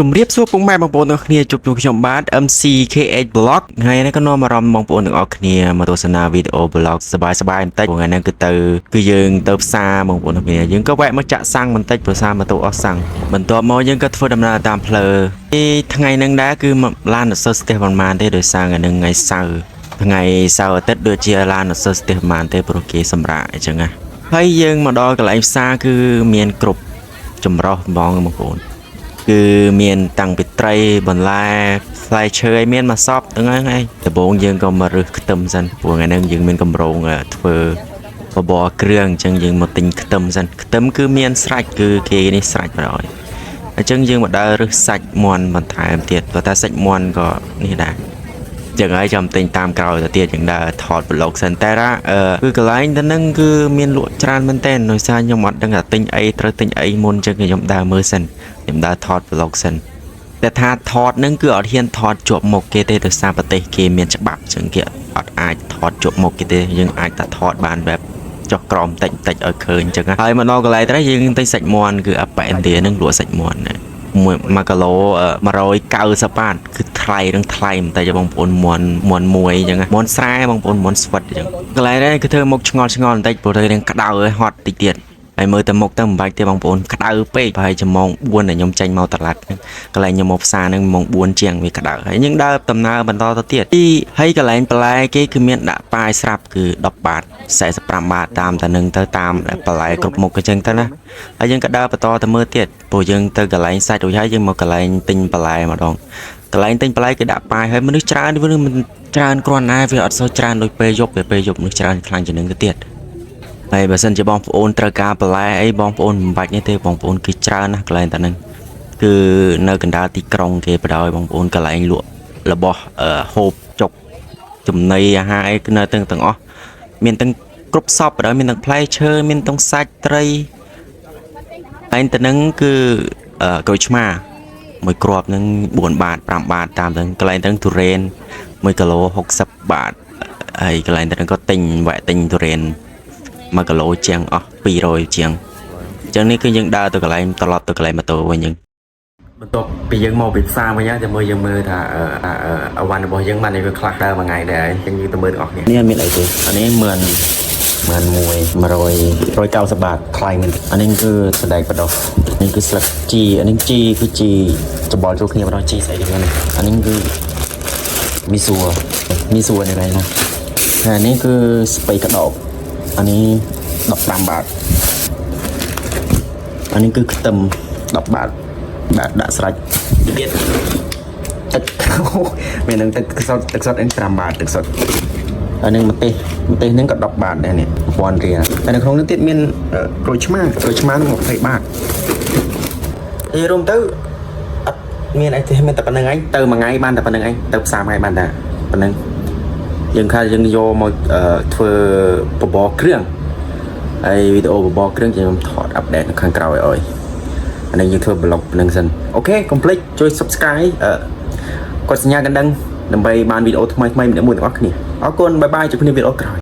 ជំរាបសួរពុកម៉ែបងប្អូនទាំងគ្នាជួបខ្ញុំបាទ MCKH Blog ថ្ងៃនេះក៏នាំអារម្មណ៍បងប្អូនទាំងអស់គ្នាមកទស្សនាវីដេអូ blog សប្បាយៗបន្តិចថ្ងៃនេះគឺយើងទៅផ្សារបងប្អូនទាំងគ្នាយើងក៏វែកមកចាក់សាំងបន្តិចព្រោះសារម៉ូតូអស់សាំងបន្ទាប់មកយើងក៏ធ្វើដំណើរតាមផ្លូវថ្ងៃហ្នឹងដែរគឺឡានអត់សូវស្ទះប៉ុន្មានទេដោយសារថ្ងៃសៅរ៍ថ្ងៃសៅរ៍អាទិត្យដូចជាឡានអត់សូវស្ទះប៉ុន្មានទេព្រោះគេសម្រាកអញ្ចឹងណាហើយយើងមកដល់កន្លែងផ្សារគឺមានគ្រប់ចម្រុះបងប្អូនគឺមានតាំងពីត្រីបន្លែផ្លែឈើឲ្យមានមកសពទាំងហ្នឹងដំបូងយើងក៏មករើសខ្ទឹមសិនព្រោះថ្ងៃហ្នឹងយើងមានកម្រងធ្វើបបរគ្រឿងអញ្ចឹងយើងមកទិញខ្ទឹមសិនខ្ទឹមគឺមានស្រាច់គឺគេនេះស្រាច់បណ្ដោយអញ្ចឹងយើងមកដើររើសសាច់មាន់បន្ថែមទៀតព្រោះតែសាច់មាន់ក៏នេះដែរចឹងហើយចាំទិញតាមក្រោយទៅទៀតយើងដើរថតប្លុកសិនតែគឺកន្លែងទៅហ្នឹងគឺមានលក់ច្រើនមែនតើដោយសារខ្ញុំអត់ដឹងថាទិញអីត្រូវទិញអីមុនអញ្ចឹងខ្ញុំដើរមើលសិនខ្ញុំដើរថត vlog សិនតែថាថតហ្នឹងគឺអត់ហ៊ានថតជាប់មុខគេទេដោយសារប្រទេសគេមានច្បាប់អញ្ចឹងគេអត់អាចថតជាប់មុខគេទេយើងអាចតែថតបានបែបចុះក្រោមតិចឲ្យឃើញអញ្ចឹងហើយមកដល់កន្លែងទៅយើងទិញសាច់មាន់គឺអាប៉ែឥណ្ឌាហ្នឹងលក់សាច់មាន់1គីឡូ190បាតគឺថ្លៃនឹងថ្លៃមិនតែបងប្អូនមាន់មួយអញ្ចឹងមាន់ស្រែបងប្អូនមាន់ស្វិតអញ្ចឹងកន្លែងនេះគឺធ្វើមុខឆ្ងល់បន្តិចព្រោះទៅនឹងក្តៅហើយហត់តិចទៀតហើយមើលទៅមុខទៅមិនបាច់ទេបងប្អូនក្តៅពេកប្រហែលជាម៉ោង4ដែលខ្ញុំចេញមកតឡាត់កន្លែងខ្ញុំមកផ្សារហ្នឹងម៉ោង4ជាងវាក្តៅហើយយើងដើរដំណើរបន្តទៅទៀតហើយកន្លែងបន្លែគេគឺមានដាក់ប៉ាយស្រាប់គឺ10បាត45បាតតាមតែនឹងទៅតាមបន្លែគ្រប់មុខអញ្ចឹងទៅណាហើយយើងក៏ដើរបន្តទៅមើលទៀតព្រោះយើងទៅកន្លែងសាច់រួចហើយយើងមកកន្លែងទិញបន្លែម្ដងកន្លែងទិញបន្លែគេដាក់ប៉ាយហើយមនុស្សច្រើនមិនច្រើនគ្រាន់តែវាអត់សូវច្រើនដូចពេលយប់មនុស្សច្រើនខ្លាំងជាងនឹងទៅទៀតហើយបើសិនជាបងប្អូនត្រូវការបន្លែអីបងប្អូនមិនបាច់ទេបងប្អូនគឺច្រើនណាស់កន្លែងតែហ្នឹងគឺនៅកណ្ដាលទីក្រុងគេបដ ாய் បងប្អូនកន្លែងលក់របស់ហូបចុកចំណីអាហារអីគឺនៅទាំងអស់មានទាំងគ្រប់សពបដ ாய் មានទាំងផ្លែឈើមានទាំងសាច់ត្រីហើយទៅហ្នឹងគឺក្រូចឆ្មាមួយគ្រាប់ហ្នឹង4បាត5បាតតាមទាំងកន្លែងទាំងទុរេន1គីឡូ60បាតហើយកន្លែងទាំងក៏ទិញវ៉ែទិញទុរេន1គីឡូជាងអស់200ជាងអញ្ចឹងនេះគឺយើងដើរទៅកន្លែងត្រឡប់ទៅកន្លែងម៉ូតូវិញយើងបន្ទាប់ពីយើងមកពីផ្សារវិញតែយើងមើលថាអវ៉ាន់របស់យើងបានវាខ្លះដើរមួយថ្ងៃដែរអញ្ចឹងយើងទៅមើលទាំងអស់គ្នានេះមានអីទេអានេះ190បាតថ្លៃមែនអានេះគឺសណ្ដែកបដោះនេះគឺស្លឹកជីអានេះជីគឺជីច្បល់ចូលគ្នាបដោះជីស្អីហ្នឹងអានេះគឺមីសួរនេះណាហើយនេះគឺស្ពៃក្តោបអានេះ15បាតអានេះគឺខ្ទឹម10បាតដាក់ស្រាច់ទៀតទឹកមាននឹងទឹកសុទ្ធ5បាតទឹកសុទ្ធអានេះម្ទេសហ្នឹងក៏10បាតដែរនេះ1000រៀលតែនៅក្នុងនេះទៀតមានក្រូចឆ្មានឹង20បាតហើយរួមទៅអត់មានអីទេមានតែប៉ុណ្្នឹងឯងទៅមួយថ្ងៃបានតែប៉ុណ្្នឹងឯងទៅផ្សារមួយថ្ងៃបានតែប៉ុណ្្នឹងយើងយកមកធ្វើបបរគ្រឿងហើយវីដេអូបបរគ្រឿងខ្ញុំថតអាប់ដេតនៅខាងក្រោយឲ្យអានេះយើងធ្វើ blog ហ្នឹងសិនអូខេកុំភ្លេចជួយ subscribe កดសញ្ញាកណ្ដឹងដើម្បីបានវីដេអូថ្មីៗមួយទាំងអស់គ្នាអរគុណបាយបាយជួបគ្នាវីដេអូក្រោយ